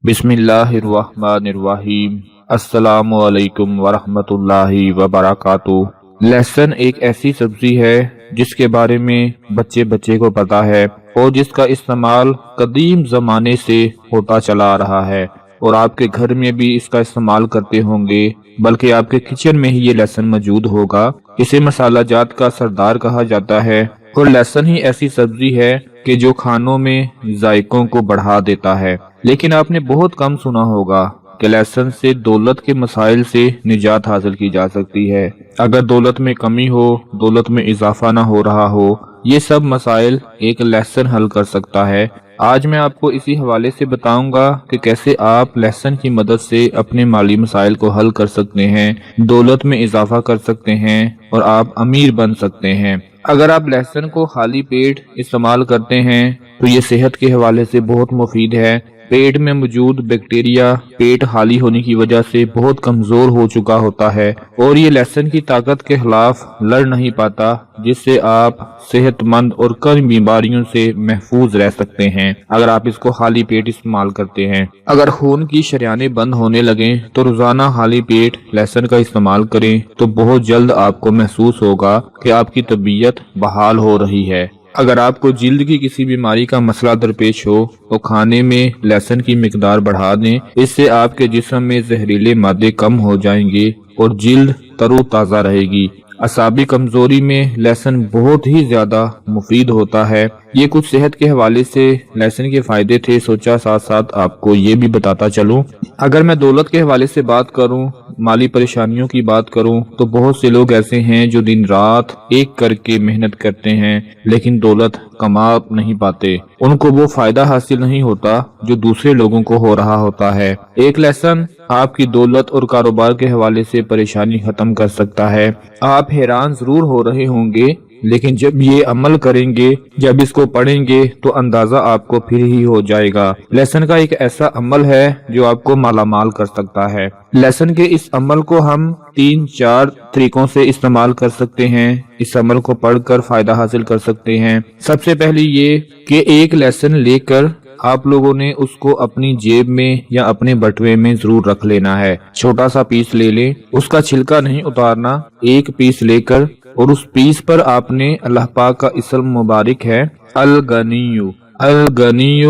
بسم اللہ الرحمن الرحیم۔ السلام علیکم ورحمۃ اللہ وبرکاتہ۔ لہسن ایک ایسی سبزی ہے جس کے بارے میں بچے کو پتا ہے اور جس کا استعمال قدیم زمانے سے ہوتا چلا آ رہا ہے، اور آپ کے گھر میں بھی اس کا استعمال کرتے ہوں گے، بلکہ آپ کے کچن میں ہی یہ لہسن موجود ہوگا۔ اسے مسالہ جات کا سردار کہا جاتا ہے، اور لہسن ہی ایسی سبزی ہے کہ جو کھانوں میں ذائقوں کو بڑھا دیتا ہے۔ لیکن آپ نے بہت کم سنا ہوگا کہ لہسن سے دولت کے مسائل سے نجات حاصل کی جا سکتی ہے۔ اگر دولت میں کمی ہو، دولت میں اضافہ نہ ہو رہا ہو، یہ سب مسائل ایک لہسن حل کر سکتا ہے۔ آج میں آپ کو اسی حوالے سے بتاؤں گا کہ کیسے آپ لہسن کی مدد سے اپنے مالی مسائل کو حل کر سکتے ہیں، دولت میں اضافہ کر سکتے ہیں اور آپ امیر بن سکتے ہیں۔ اگر آپ لہسن کو خالی پیٹ استعمال کرتے ہیں تو یہ صحت کے حوالے سے بہت مفید ہے۔ پیٹ میں موجود بیکٹیریا پیٹ خالی ہونے کی وجہ سے بہت کمزور ہو چکا ہوتا ہے، اور یہ لہسن کی طاقت کے خلاف لڑ نہیں پاتا، جس سے آپ صحت مند اور کئی بیماریوں سے محفوظ رہ سکتے ہیں اگر آپ اس کو خالی پیٹ استعمال کرتے ہیں۔ اگر خون کی شریانیں بند ہونے لگیں تو روزانہ خالی پیٹ لہسن کا استعمال کریں تو بہت جلد آپ کو محسوس ہوگا کہ آپ کی طبیعت بحال ہو رہی ہے۔ اگر آپ کو جلد کی کسی بیماری کا مسئلہ درپیش ہو تو کھانے میں لہسن کی مقدار بڑھا دیں، اس سے آپ کے جسم میں زہریلے مادے کم ہو جائیں گے اور جلد تر و تازہ رہے گی۔ اعصابی کمزوری میں لہسن بہت ہی زیادہ مفید ہوتا ہے۔ یہ کچھ صحت کے حوالے سے لہسن کے فائدے تھے، سوچا ساتھ ساتھ آپ کو یہ بھی بتاتا چلوں۔ اگر میں دولت کے حوالے سے بات کروں، مالی پریشانیوں کی بات کروں، تو بہت سے لوگ ایسے ہیں جو دن رات ایک کر کے محنت کرتے ہیں لیکن دولت کما نہیں پاتے، ان کو وہ فائدہ حاصل نہیں ہوتا جو دوسرے لوگوں کو ہو رہا ہوتا ہے۔ ایک لہسن آپ کی دولت اور کاروبار کے حوالے سے پریشانی ختم کر سکتا ہے۔ آپ حیران ضرور ہو رہے ہوں گے، لیکن جب یہ عمل کریں گے، جب اس کو پڑھیں گے تو اندازہ آپ کو پھر ہی ہو جائے گا۔ لہسن کا ایک ایسا عمل ہے جو آپ کو مالا مال کر سکتا ہے۔ لہسن کے اس عمل کو ہم 3-4 طریقوں سے استعمال کر سکتے ہیں، اس عمل کو پڑھ کر فائدہ حاصل کر سکتے ہیں۔ سب سے پہلے یہ کہ ایک لہسن لے کر آپ لوگوں نے اس کو اپنی جیب میں یا اپنے بٹوے میں ضرور رکھ لینا ہے۔ چھوٹا سا پیس لے لیں، اس کا چھلکا نہیں اتارنا، ایک پیس لے کر، اور اس پیس پر آپ نے اللہ پاک کا اسم مبارک ہے الغنیو،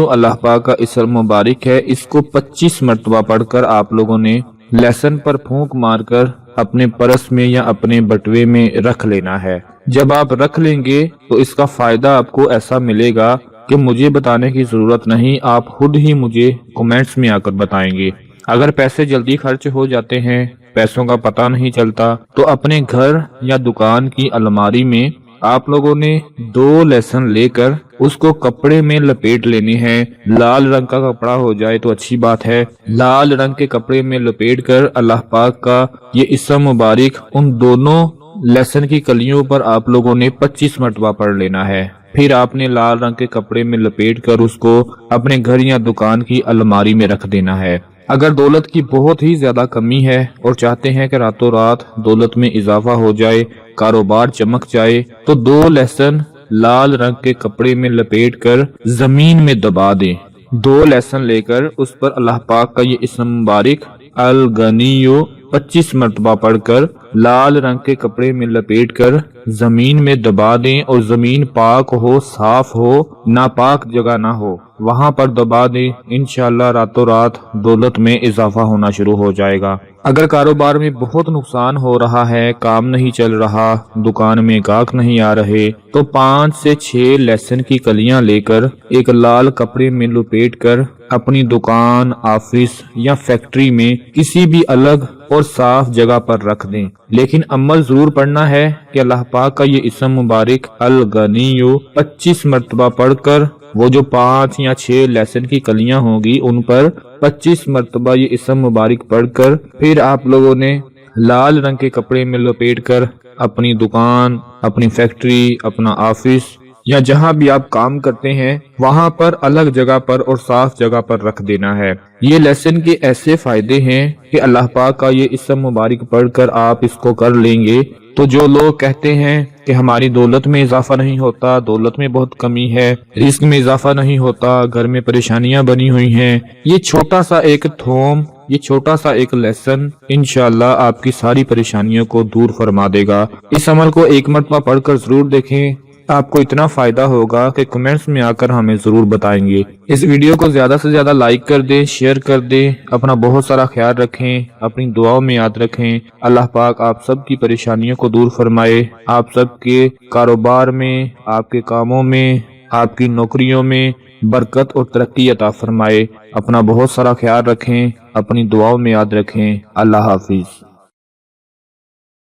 اللہ پاک کا اسم مبارک ہے، اس کو 25 مرتبہ پڑھ کر آپ لوگوں نے لہسن پر پھونک مار کر اپنے پرس میں یا اپنے بٹوے میں رکھ لینا ہے۔ جب آپ رکھ لیں گے تو اس کا فائدہ آپ کو ایسا ملے گا کہ مجھے بتانے کی ضرورت نہیں، آپ خود ہی مجھے کمنٹس میں آ کر بتائیں گے۔ اگر پیسے جلدی خرچ ہو جاتے ہیں، پیسوں کا پتہ نہیں چلتا، تو اپنے گھر یا دکان کی الماری میں آپ لوگوں نے 2 لہسن لے کر اس کو کپڑے میں لپیٹ لینے ہیں۔ لال رنگ کا کپڑا ہو جائے تو اچھی بات ہے۔ لال رنگ کے کپڑے میں لپیٹ کر اللہ پاک کا یہ اسم مبارک ان دونوں لہسن کی کلیوں پر آپ لوگوں نے 25 مرتبہ پڑھ لینا ہے۔ پھر آپ نے لال رنگ کے کپڑے میں لپیٹ کر اس کو اپنے گھر یا دکان کی الماری میں رکھ دینا ہے۔ اگر دولت کی بہت ہی زیادہ کمی ہے اور چاہتے ہیں کہ راتوں رات دولت میں اضافہ ہو جائے، کاروبار چمک جائے، تو 2 لہسن لال رنگ کے کپڑے میں لپیٹ کر زمین میں دبا دیں۔ 2 لہسن لے کر اس پر اللہ پاک کا یہ اسم مبارک الغنیو 25 مرتبہ پڑھ کر لال رنگ کے کپڑے میں لپیٹ کر زمین میں دبا دیں، اور زمین پاک ہو، صاف ہو، ناپاک جگہ نہ ہو، وہاں پر دبا دیں۔ انشاءاللہ راتوں رات دولت میں اضافہ ہونا شروع ہو جائے گا۔ اگر کاروبار میں بہت نقصان ہو رہا ہے، کام نہیں چل رہا، دکان میں گاہک نہیں آ رہے، تو 5 سے 6 لہسن کی کلیاں لے کر ایک لال کپڑے میں لپیٹ کر اپنی دکان، آفس یا فیکٹری میں کسی بھی الگ اور صاف جگہ پر رکھ دیں۔ لیکن عمل ضرور پڑھنا ہے کہ اللہ پاک کا یہ اسم مبارک الغنیو 25 مرتبہ پڑھ کر وہ جو 5 یا 6 لہسن کی کلیاں ہوں گی ان پر 25 مرتبہ یہ اسم مبارک پڑھ کر پھر آپ لوگوں نے لال رنگ کے کپڑے میں لپیٹ کر اپنی دکان، اپنی فیکٹری، اپنا آفس یا جہاں بھی آپ کام کرتے ہیں وہاں پر الگ جگہ پر اور صاف جگہ پر رکھ دینا ہے۔ یہ لیسن کے ایسے فائدے ہیں کہ اللہ پاک کا یہ اسم مبارک پڑھ کر آپ اس کو کر لیں گے تو جو لوگ کہتے ہیں کہ ہماری دولت میں اضافہ نہیں ہوتا، دولت میں بہت کمی ہے، رزق میں اضافہ نہیں ہوتا، گھر میں پریشانیاں بنی ہوئی ہیں، یہ چھوٹا سا ایک تھوم، یہ چھوٹا سا ایک لیسن انشاءاللہ آپ کی ساری پریشانیوں کو دور فرما دے گا۔ اس عمل کو ایک مرتبہ پڑھ کر ضرور دیکھیں، آپ کو اتنا فائدہ ہوگا کہ کمنٹس میں آ کر ہمیں ضرور بتائیں گے۔ اس ویڈیو کو زیادہ سے زیادہ لائک کر دیں، شیئر کر دیں، اپنا بہت سارا خیال رکھیں، اپنی دعاؤں میں یاد رکھیں۔ اللہ پاک آپ سب کی پریشانیوں کو دور فرمائے، آپ سب کے کاروبار میں، آپ کے کاموں میں، آپ کی نوکریوں میں برکت اور ترقی عطا فرمائے۔ اپنا بہت سارا خیال رکھیں، اپنی دعاؤں میں یاد رکھیں۔ اللہ حافظ۔